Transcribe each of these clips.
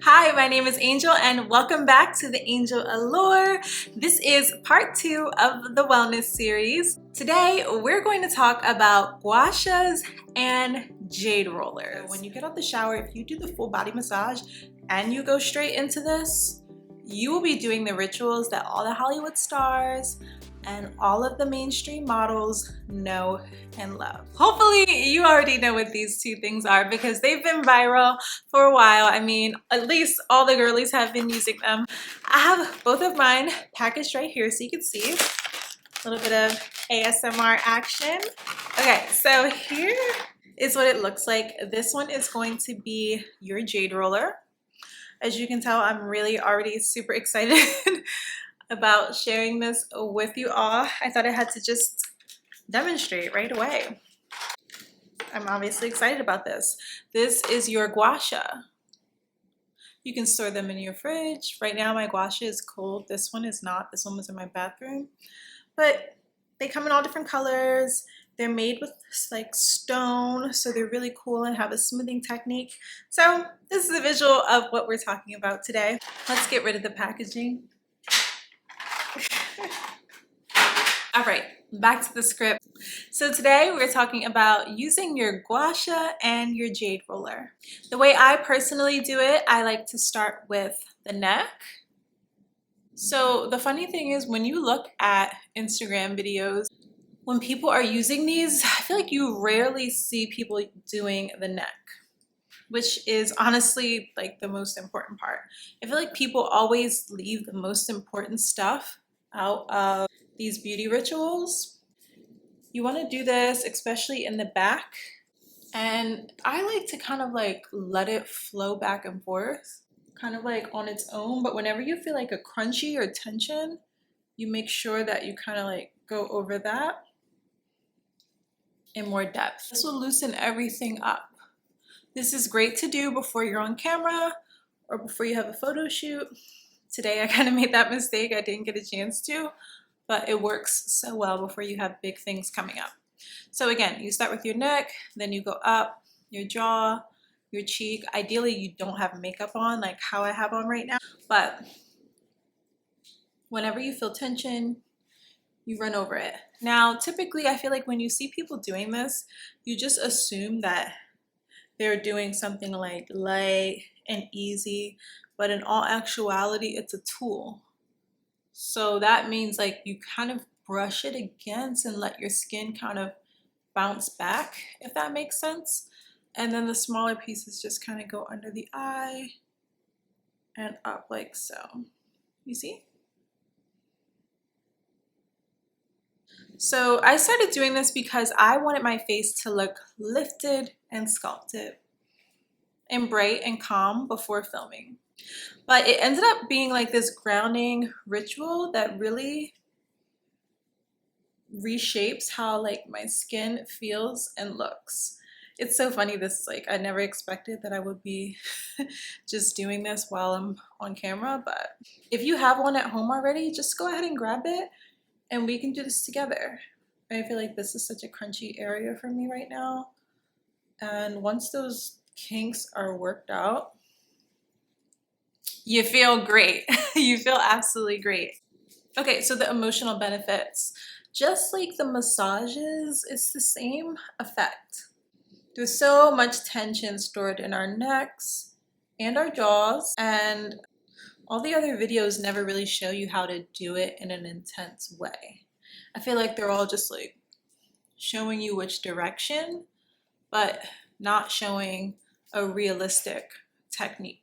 Hi, my name is Angel and welcome back to the Angel Allure. This is part 2 of the wellness series. Today, we're going to talk about gua sha and jade rollers. When you get out the shower, if you do the full body massage and you go straight into this, you will be doing the rituals that all the Hollywood stars and all of the mainstream models know and love. Hopefully you already know what these two things are because they've been viral for a while. I mean, at least all the girlies have been using them. I have both of mine packaged right here so you can see a little bit of ASMR action. Okay, so here is what it looks like. This one is going to be your jade roller. As you can tell, I'm really already super excited about sharing this with you all. I thought I had to just demonstrate right away. I'm obviously excited about this. This is your gua sha. You can store them in your fridge. Right now my gua sha is cold. This one is not. This one was in my bathroom. But they come in all different colors. They're made with like stone, so they're really cool and have a smoothing technique. So this is a visual of what we're talking about today. Let's get rid of the packaging. All right, back to the script. So today we're talking about using your gua sha and your jade roller. The way I personally do it, I like to start with the neck. So the funny thing is when you look at Instagram videos, when people are using these, I feel like you rarely see people doing the neck, which is honestly like the most important part. I feel like people always leave the most important stuff out of these beauty rituals. You want to do this especially in the back, and I like to kind of like let it flow back and forth, kind of like on its own. But whenever you feel like a crunchy or tension, you make sure that you kind of like go over that in more depth. This will loosen everything up. This is great to do before you're on camera or before you have a photo shoot. Today I kind of made that mistake. I didn't get a chance to, but it works so well before you have big things coming up. So again, you start with your neck, then you go up, your jaw, your cheek. Ideally, you don't have makeup on like how I have on right now, but whenever you feel tension, you run over it. Now, typically, I feel like when you see people doing this, you just assume that they're doing something like light and easy, but in all actuality, it's a tool. So that means like you kind of brush it against and let your skin kind of bounce back, if that makes sense. And then the smaller pieces just kind of go under the eye and up like so. You see? So I started doing this because I wanted my face to look lifted and sculpted and bright and calm before filming. But it ended up being like this grounding ritual that really reshapes how like my skin feels and looks. It's so funny, this like I never expected that I would be just doing this while I'm on camera, but if you have one at home already, just go ahead and grab it and we can do this together. I feel like this is such a crunchy area for me right now, and once those kinks are worked out, you feel great. You feel absolutely great. Okay, so the emotional benefits. Just like the massages, it's the same effect. There's so much tension stored in our necks and our jaws, and all the other videos never really show you how to do it in an intense way. I feel like they're all just like showing you which direction, but not showing a realistic technique.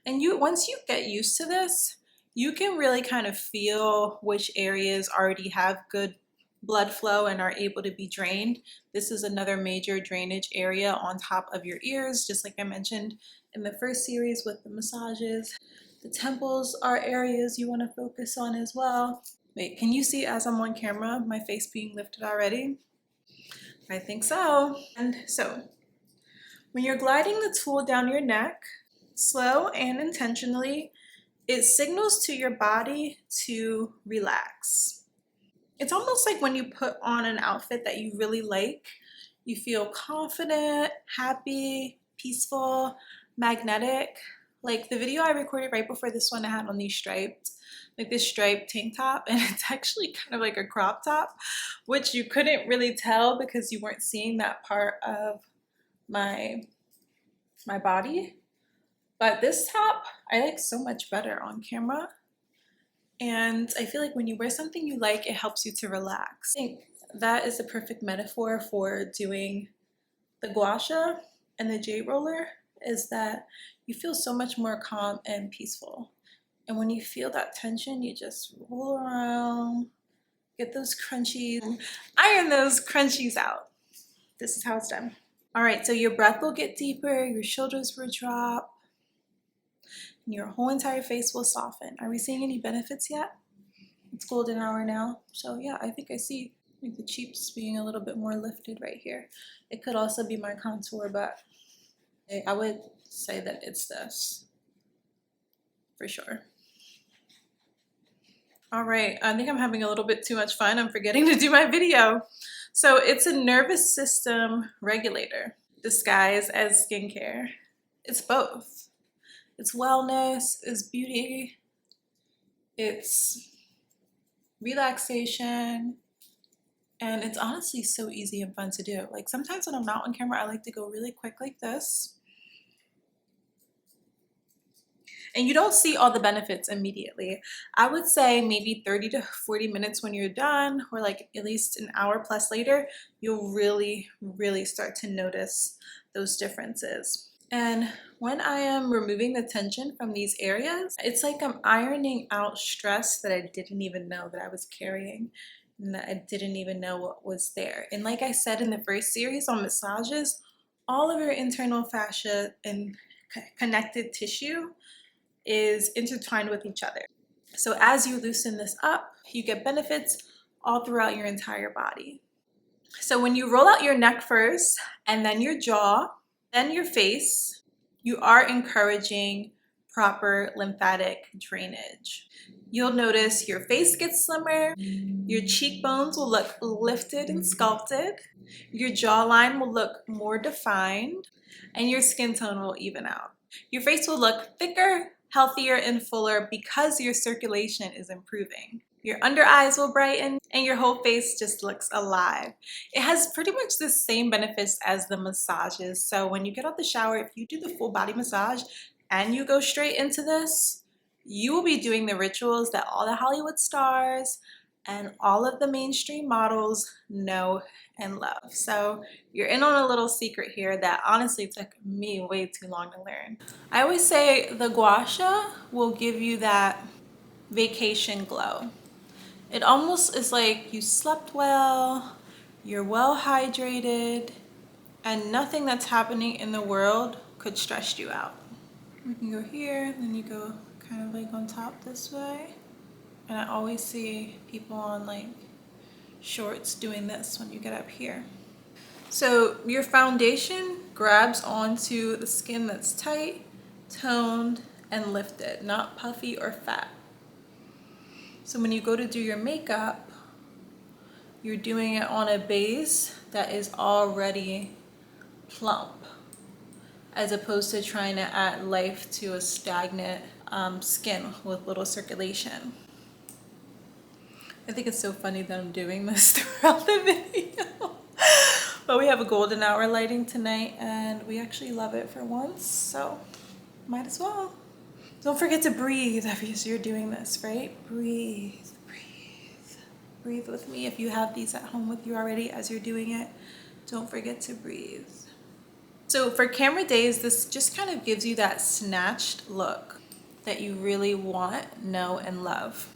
And once you get used to this, you can really kind of feel which areas already have good blood flow and are able to be drained. This is another major drainage area on top of your ears, just like I mentioned in the first series with the massages. The temples are areas you want to focus on as well. Wait, can you see as I'm on camera my face being lifted already? I think so. And so when you're gliding the tool down your neck, slow and intentionally, it signals to your body to relax. It's almost like when you put on an outfit that you really like, you feel confident, happy, peaceful, magnetic. Like the video I recorded right before this one, I had on these striped, like this striped tank top, and it's actually kind of like a crop top, which you couldn't really tell because you weren't seeing that part of my body. But this top I like so much better on camera. And I feel like when you wear something you like, it helps you to relax. I think that is the perfect metaphor for doing the gua sha and the jade roller, is that you feel so much more calm and peaceful. And when you feel that tension, you just roll around, get those crunchies, iron those crunchies out. This is how it's done. All right, so your breath will get deeper, your shoulders will drop, and your whole entire face will soften. Are we seeing any benefits yet? It's golden hour now, so yeah, I think I see like the cheeks being a little bit more lifted right here. It could also be my contour, but I would say that it's this for sure. All right, I think I'm having a little bit too much fun. I'm forgetting to do my video. So it's a nervous system regulator disguised as skincare. It's both. It's wellness, it's beauty, it's relaxation, and it's honestly so easy and fun to do. Like sometimes when I'm not on camera, I like to go really quick like this. And you don't see all the benefits immediately. I would say maybe 30 to 40 minutes when you're done, or like at least an hour plus later, you'll really, really start to notice those differences. And when I am removing the tension from these areas, it's like I'm ironing out stress that I didn't even know that I was carrying, and that I didn't even know what was there. And like I said in the first series on massages, all of your internal fascia and connected tissue is intertwined with each other. So as you loosen this up, you get benefits all throughout your entire body. So when you roll out your neck first, and then your jaw, then your face, you are encouraging proper lymphatic drainage. You'll notice your face gets slimmer, your cheekbones will look lifted and sculpted, your jawline will look more defined, and your skin tone will even out. Your face will look thicker, healthier, and fuller because your circulation is improving. Your under eyes will brighten, and your whole face just looks alive. It has pretty much the same benefits as the massages. So when you get out the shower, if you do the full body massage and you go straight into this, you will be doing the rituals that all the Hollywood stars and all of the mainstream models know and love. So you're in on a little secret here that honestly took me way too long to learn. I always say the gua sha will give you that vacation glow. It almost is like you slept well, you're well hydrated, and nothing that's happening in the world could stress you out. You can go here, then you go kind of like on top this way. And I always see people on like shorts doing this when you get up here. So your foundation grabs onto the skin that's tight, toned, and lifted, not puffy or fat. So when you go to do your makeup, you're doing it on a base that is already plump, as opposed to trying to add life to a stagnant skin with little circulation. I think it's so funny that I'm doing this throughout the video. But we have a golden hour lighting tonight and we actually love it for once, so might as well. Don't forget to breathe as you're doing this, right? Breathe, breathe. Breathe with me. If you have these at home with you already as you're doing it, don't forget to breathe. So for camera days, this just kind of gives you that snatched look that you really want, know, and love.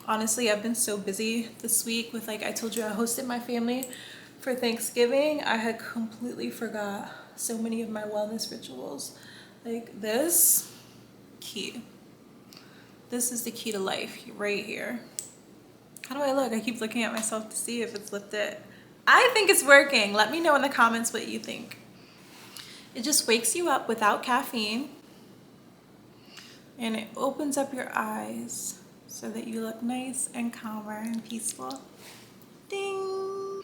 Honestly, I've been so busy this week with, like I told you, I hosted my family for Thanksgiving. I had completely forgot so many of my wellness rituals. Like this, key. This is the key to life right here. How do I look? I keep looking at myself to see if it's lifted. I think it's working. Let me know in the comments what you think. It just wakes you up without caffeine, and it opens up your eyes so that you look nice and calmer and peaceful. Ding!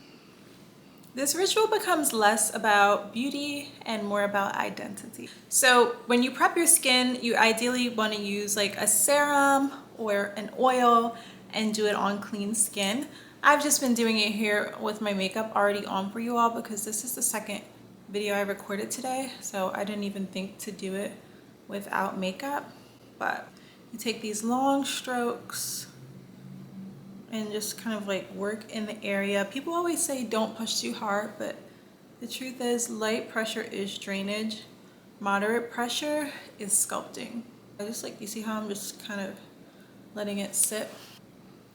This ritual becomes less about beauty and more about identity. So when you prep your skin, you ideally want to use like a serum or an oil and do it on clean skin. I've just been doing it here with my makeup already on for you all because this is the second video I recorded today, so I didn't even think to do it without makeup. But you take these long strokes and just kind of like work in the area. People always say don't push too hard, but the truth is light pressure is drainage. Moderate pressure is sculpting. I just like, you see how I'm just kind of letting it sit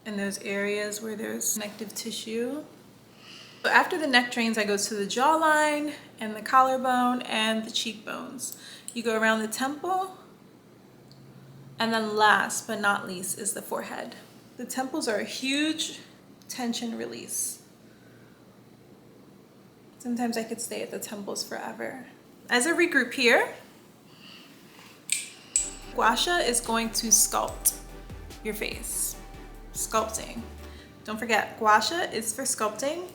in those areas where there's connective tissue. So after the neck drains, I go to the jawline and the collarbone and the cheekbones. You go around the temple, and then last but not least is the forehead. The temples are a huge tension release. Sometimes I could stay at the temples forever. As a regroup here, gua sha is going to sculpt your face. Sculpting. Don't forget, gua sha is for sculpting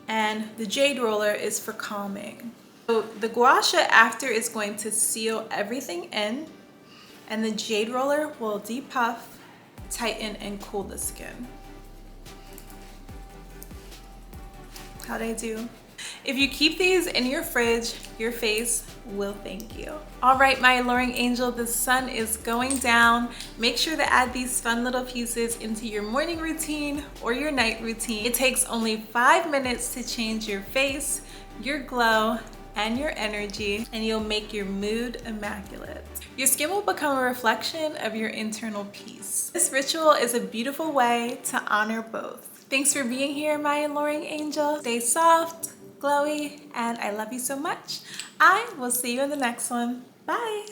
and the jade roller is for calming. So the gua sha after is going to seal everything in, and the jade roller will depuff, tighten, and cool the skin. How'd I do? If you keep these in your fridge, your face will thank you. All right, my alluring angel, the sun is going down. Make sure to add these fun little pieces into your morning routine or your night routine. It takes only 5 minutes to change your face, your glow, and your energy, and you'll make your mood immaculate. Your skin will become a reflection of your internal peace. This ritual is a beautiful way to honor both. Thanks for being here, my alluring angel. Stay soft, glowy, and I love you so much. I will see you in the next one. Bye.